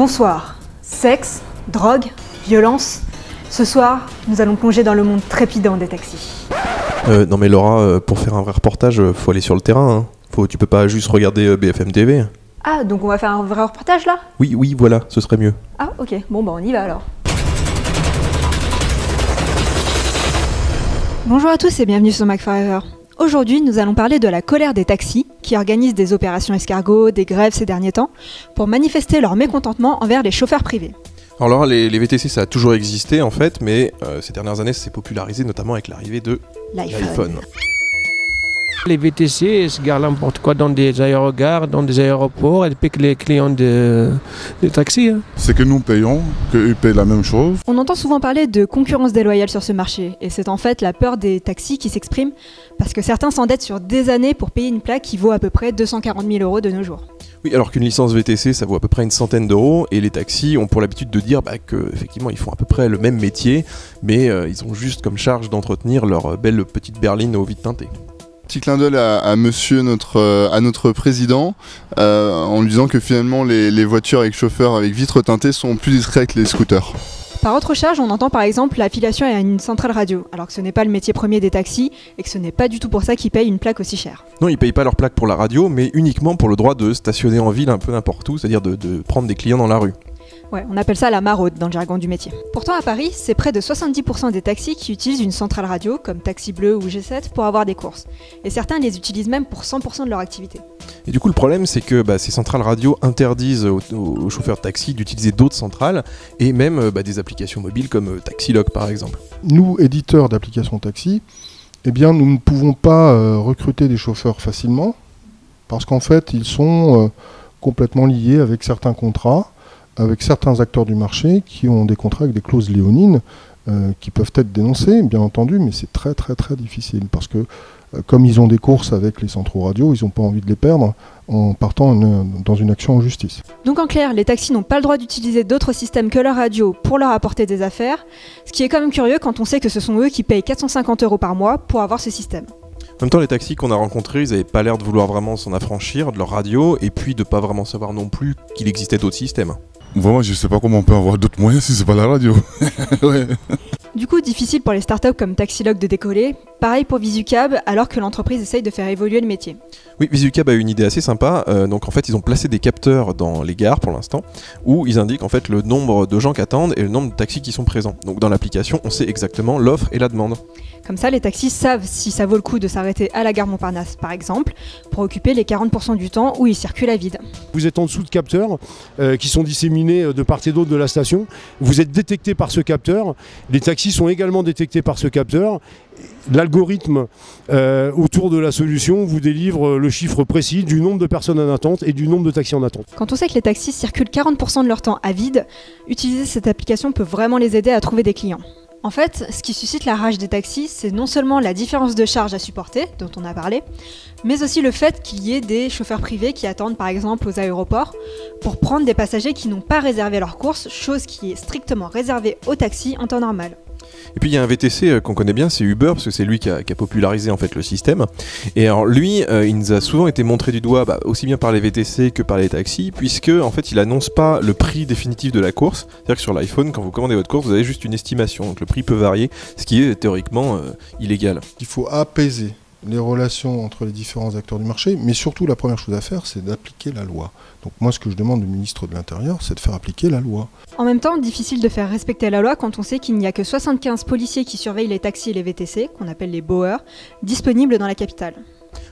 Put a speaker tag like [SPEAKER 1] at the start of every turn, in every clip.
[SPEAKER 1] Bonsoir. Sexe, drogue, violence. Ce soir, nous allons plonger dans le monde trépidant des taxis.
[SPEAKER 2] Non mais Laura, pour faire un vrai reportage, faut aller sur le terrain. Tu peux pas juste regarder BFM TV.
[SPEAKER 1] Ah, donc on va faire un vrai reportage là ?
[SPEAKER 2] Oui, voilà, ce serait mieux.
[SPEAKER 1] Ah, ok. Bon, on y va alors. Bonjour à tous et bienvenue sur MacForever. Aujourd'hui, nous allons parler de la colère des taxis, qui organisent des opérations escargots, des grèves ces derniers temps, pour manifester leur mécontentement envers les chauffeurs privés.
[SPEAKER 2] Alors Laura, les VTC ça a toujours existé en fait, mais ces dernières années ça s'est popularisé notamment avec l'arrivée de l'iPhone.
[SPEAKER 3] Les VTC se garent n'importe quoi dans des aérogares, dans des aéroports, et piquent les clients de taxis.
[SPEAKER 4] C'est que nous payons, qu'eux payent la même chose.
[SPEAKER 1] On entend souvent parler de concurrence déloyale sur ce marché, et c'est en fait la peur des taxis qui s'exprime, parce que certains s'endettent sur des années pour payer une plaque qui vaut à peu près 240 000 € de nos jours.
[SPEAKER 2] Oui, alors qu'une licence VTC ça vaut à peu près une centaine d'euros, et les taxis ont pour l'habitude de dire qu'effectivement ils font à peu près le même métier, mais ils ont juste comme charge d'entretenir leur belle petite berline aux vitres teintées.
[SPEAKER 4] Petit clin d'œil à notre président, en lui disant que finalement les voitures avec chauffeur avec vitres teintées sont plus discrets que les scooters.
[SPEAKER 1] Par autre charge, on entend par exemple l'affiliation à une centrale radio, alors que ce n'est pas le métier premier des taxis, et que ce n'est pas du tout pour ça qu'ils payent une plaque aussi chère.
[SPEAKER 2] Non, ils payent pas leur plaque pour la radio, mais uniquement pour le droit de stationner en ville un peu n'importe où, c'est-à-dire de prendre des clients dans la rue.
[SPEAKER 1] Ouais, on appelle ça la maraude dans le jargon du métier. Pourtant à Paris, c'est près de 70% des taxis qui utilisent une centrale radio, comme Taxi Bleu ou G7, pour avoir des courses. Et certains les utilisent même pour 100% de leur activité.
[SPEAKER 2] Et du coup le problème c'est que ces centrales radio interdisent aux chauffeurs de taxi d'utiliser d'autres centrales, et même des applications mobiles comme Taxilock par exemple.
[SPEAKER 5] Nous, éditeurs d'applications taxi, eh bien, nous ne pouvons pas recruter des chauffeurs facilement, parce qu'en fait ils sont complètement liés avec certains contrats, avec certains acteurs du marché qui ont des contrats avec des clauses léonines qui peuvent être dénoncées, bien entendu, mais c'est très très très difficile parce que comme ils ont des courses avec les centraux radio, ils n'ont pas envie de les perdre en partant dans une action en justice.
[SPEAKER 1] Donc en clair, les taxis n'ont pas le droit d'utiliser d'autres systèmes que leur radio pour leur apporter des affaires, ce qui est quand même curieux quand on sait que ce sont eux qui payent 450 € par mois pour avoir ce système.
[SPEAKER 2] En même temps, les taxis qu'on a rencontrés, ils n'avaient pas l'air de vouloir vraiment s'en affranchir de leur radio, et puis de pas vraiment savoir non plus qu'il existait d'autres systèmes.
[SPEAKER 4] Vraiment, je sais pas comment on peut avoir d'autres moyens si c'est pas la radio. Ouais.
[SPEAKER 1] Du coup, difficile pour les startups comme Taxilock de décoller, pareil pour Visucab, alors que l'entreprise essaye de faire évoluer le métier.
[SPEAKER 2] Oui, Visucab a une idée assez sympa, donc en fait ils ont placé des capteurs dans les gares pour l'instant, où ils indiquent en fait le nombre de gens qui attendent et le nombre de taxis qui sont présents. Donc dans l'application, on sait exactement l'offre et la demande.
[SPEAKER 1] Comme ça, les taxis savent si ça vaut le coup de s'arrêter à la gare Montparnasse, par exemple, pour occuper les 40% du temps où ils circulent à vide.
[SPEAKER 6] Vous êtes en dessous de capteurs qui sont disséminés de part et d'autre de la station. Vous êtes détecté par ce capteur. Les taxis sont également détectés par ce capteur. L'algorithme autour de la solution vous délivre le chiffre précis du nombre de personnes en attente et du nombre de taxis en attente.
[SPEAKER 1] Quand on sait que les taxis circulent 40% de leur temps à vide, utiliser cette application peut vraiment les aider à trouver des clients. En fait, ce qui suscite la rage des taxis, c'est non seulement la différence de charge à supporter, dont on a parlé, mais aussi le fait qu'il y ait des chauffeurs privés qui attendent par exemple aux aéroports pour prendre des passagers qui n'ont pas réservé leur course, chose qui est strictement réservée aux taxis en temps normal.
[SPEAKER 2] Et puis il y a un VTC qu'on connaît bien, c'est Uber, parce que c'est lui qui a popularisé en fait le système. Et alors lui, il nous a souvent été montré du doigt, aussi bien par les VTC que par les taxis, puisque en fait il annonce pas le prix définitif de la course. C'est-à-dire que sur l'iPhone, quand vous commandez votre course, vous avez juste une estimation, donc le prix peut varier, ce qui est théoriquement illégal.
[SPEAKER 5] Il faut apaiser les relations entre les différents acteurs du marché, mais surtout la première chose à faire, c'est d'appliquer la loi. Donc moi, ce que je demande au ministre de l'Intérieur, c'est de faire appliquer la loi.
[SPEAKER 1] En même temps, difficile de faire respecter la loi quand on sait qu'il n'y a que 75 policiers qui surveillent les taxis et les VTC, qu'on appelle les bowers, disponibles dans la capitale.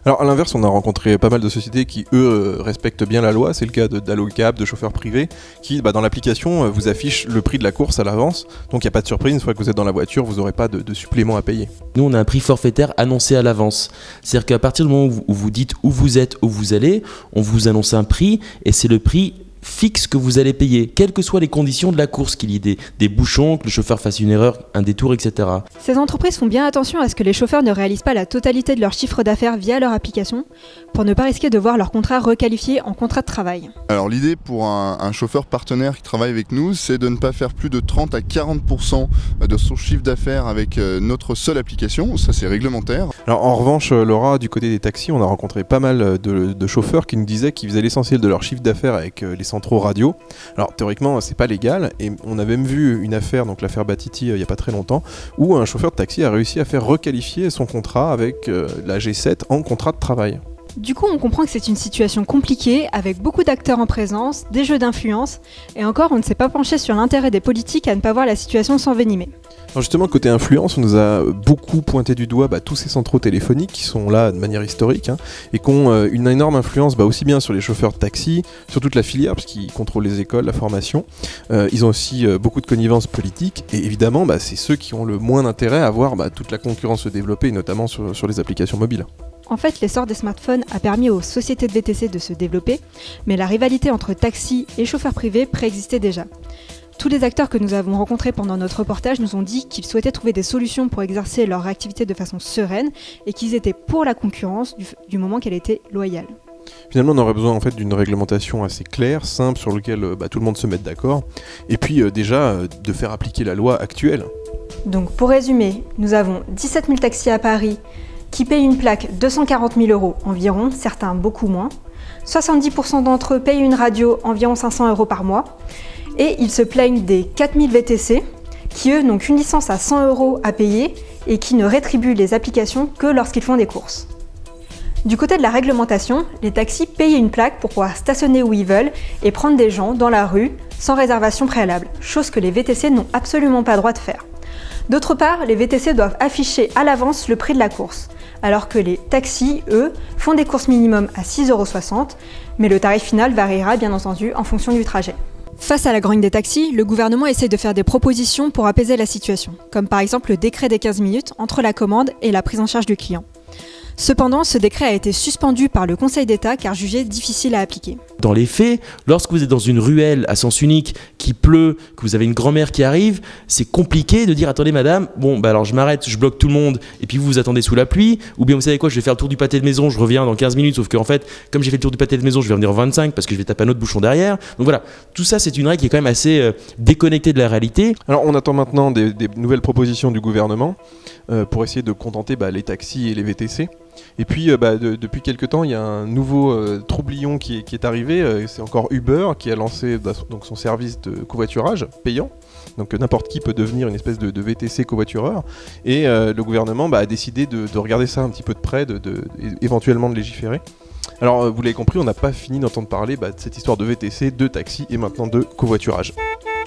[SPEAKER 2] Alors à l'inverse, on a rencontré pas mal de sociétés qui, eux, respectent bien la loi. C'est le cas d'Allocab, de chauffeurs privés, qui, dans l'application, vous affichent le prix de la course à l'avance. Donc il n'y a pas de surprise, une fois que vous êtes dans la voiture, vous n'aurez pas de supplément à payer.
[SPEAKER 7] Nous, on a un prix forfaitaire annoncé à l'avance. C'est-à-dire qu'à partir du moment où vous dites où vous êtes, où vous allez, on vous annonce un prix, et c'est le prix fixe que vous allez payer, quelles que soient les conditions de la course, qu'il y ait des bouchons, que le chauffeur fasse une erreur, un détour, etc.
[SPEAKER 1] Ces entreprises font bien attention à ce que les chauffeurs ne réalisent pas la totalité de leur chiffre d'affaires via leur application, pour ne pas risquer de voir leur contrat requalifié en contrat de travail.
[SPEAKER 4] Alors l'idée pour un chauffeur partenaire qui travaille avec nous, c'est de ne pas faire plus de 30 à 40% de son chiffre d'affaires avec notre seule application, ça c'est réglementaire.
[SPEAKER 2] Alors en revanche, Laura, du côté des taxis, on a rencontré pas mal de chauffeurs qui nous disaient qu'ils faisaient l'essentiel de leur chiffre d'affaires avec les centraux radio. Alors théoriquement c'est pas légal et on a même vu une affaire, donc l'affaire Batiti il y a pas très longtemps, où un chauffeur de taxi a réussi à faire requalifier son contrat avec la G7 en contrat de travail.
[SPEAKER 1] Du coup, on comprend que c'est une situation compliquée, avec beaucoup d'acteurs en présence, des jeux d'influence, et encore, on ne s'est pas penché sur l'intérêt des politiques à ne pas voir la situation s'envenimer.
[SPEAKER 2] Alors justement, côté influence, on nous a beaucoup pointé du doigt tous ces centraux téléphoniques qui sont là de manière historique et qui ont une énorme influence aussi bien sur les chauffeurs de taxi, sur toute la filière, parce qu'ils contrôlent les écoles, la formation. Ils ont aussi beaucoup de connivence politique, et évidemment, c'est ceux qui ont le moins d'intérêt à voir toute la concurrence se développer, notamment sur les applications mobiles.
[SPEAKER 1] En fait, l'essor des smartphones a permis aux sociétés de VTC de se développer, mais la rivalité entre taxis et chauffeurs privés préexistait déjà. Tous les acteurs que nous avons rencontrés pendant notre reportage nous ont dit qu'ils souhaitaient trouver des solutions pour exercer leur activité de façon sereine et qu'ils étaient pour la concurrence du moment qu'elle était loyale.
[SPEAKER 2] Finalement, on aurait besoin en fait d'une réglementation assez claire, simple, sur laquelle tout le monde se mette d'accord, et puis déjà de faire appliquer la loi actuelle.
[SPEAKER 1] Donc pour résumer, nous avons 17 000 taxis à Paris qui payent une plaque 240 000 € environ, certains beaucoup moins. 70% d'entre eux payent une radio environ 500 € par mois. Et ils se plaignent des 4000 VTC qui eux n'ont qu'une licence à 100 € à payer et qui ne rétribuent les applications que lorsqu'ils font des courses. Du côté de la réglementation, les taxis payent une plaque pour pouvoir stationner où ils veulent et prendre des gens dans la rue sans réservation préalable, chose que les VTC n'ont absolument pas le droit de faire. D'autre part, les VTC doivent afficher à l'avance le prix de la course, alors que les taxis, eux, font des courses minimum à 6,60 €, mais le tarif final variera bien entendu en fonction du trajet. Face à la grogne des taxis, le gouvernement essaye de faire des propositions pour apaiser la situation, comme par exemple le décret des 15 minutes entre la commande et la prise en charge du client. Cependant, ce décret a été suspendu par le Conseil d'État car jugé difficile à appliquer.
[SPEAKER 7] Dans les faits, lorsque vous êtes dans une ruelle à sens unique, qu'il pleut, que vous avez une grand-mère qui arrive, c'est compliqué de dire « Attendez madame, alors je m'arrête, je bloque tout le monde et puis vous attendez sous la pluie » ou bien vous savez quoi, je vais faire le tour du pâté de maison, je reviens dans 15 minutes, sauf qu'en fait, comme j'ai fait le tour du pâté de maison, je vais revenir en 25 parce que je vais taper un autre bouchon derrière. Donc voilà, tout ça c'est une règle qui est quand même assez déconnectée de la réalité.
[SPEAKER 2] Alors on attend maintenant des nouvelles propositions du gouvernement pour essayer de contenter les taxis et les VTC. Et puis depuis quelques temps, il y a un nouveau troublion qui est arrivé, c'est encore Uber qui a lancé donc son service de covoiturage payant. Donc n'importe qui peut devenir une espèce de VTC covoitureur. Et le gouvernement a décidé de regarder ça un petit peu de près, éventuellement de légiférer. Alors vous l'avez compris, on n'a pas fini d'entendre parler de cette histoire de VTC, de taxi et maintenant de covoiturage.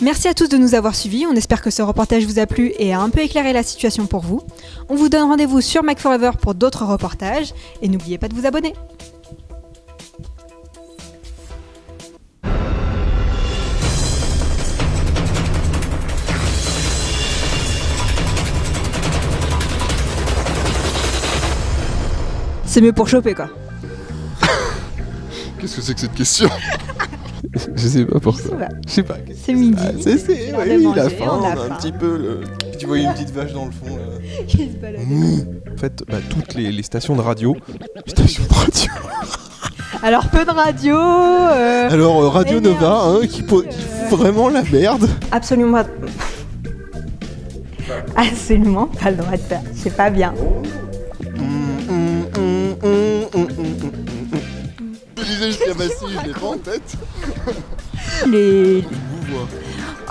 [SPEAKER 1] Merci à tous de nous avoir suivis, on espère que ce reportage vous a plu et a un peu éclairé la situation pour vous. On vous donne rendez-vous sur Mac Forever pour d'autres reportages et n'oubliez pas de vous abonner. C'est mieux pour choper quoi.
[SPEAKER 4] Qu'est-ce que c'est que cette question?
[SPEAKER 2] Je sais pas pourquoi. Je sais pas.
[SPEAKER 1] C'est midi.
[SPEAKER 2] C'est
[SPEAKER 1] l'heure de manger,
[SPEAKER 2] la faim,
[SPEAKER 1] on a
[SPEAKER 2] on a un
[SPEAKER 1] faim.
[SPEAKER 2] petit peu tu vois une petite vache dans le fond là.
[SPEAKER 1] Qui se balade.
[SPEAKER 2] En fait, toutes les stations de radio. Stations de radio.
[SPEAKER 1] Alors peu de radio.
[SPEAKER 2] Alors Radio Nova qui fout vraiment la merde.
[SPEAKER 1] Absolument pas. Absolument pas le droit de faire. C'est pas bien.
[SPEAKER 4] Je disais jusqu'à Massy, je l'ai pas en tête.
[SPEAKER 1] Les.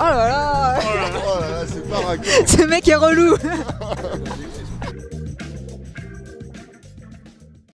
[SPEAKER 4] Oh
[SPEAKER 1] Oh là là.
[SPEAKER 4] là là, c'est pas raccord.
[SPEAKER 1] Ce mec est relou.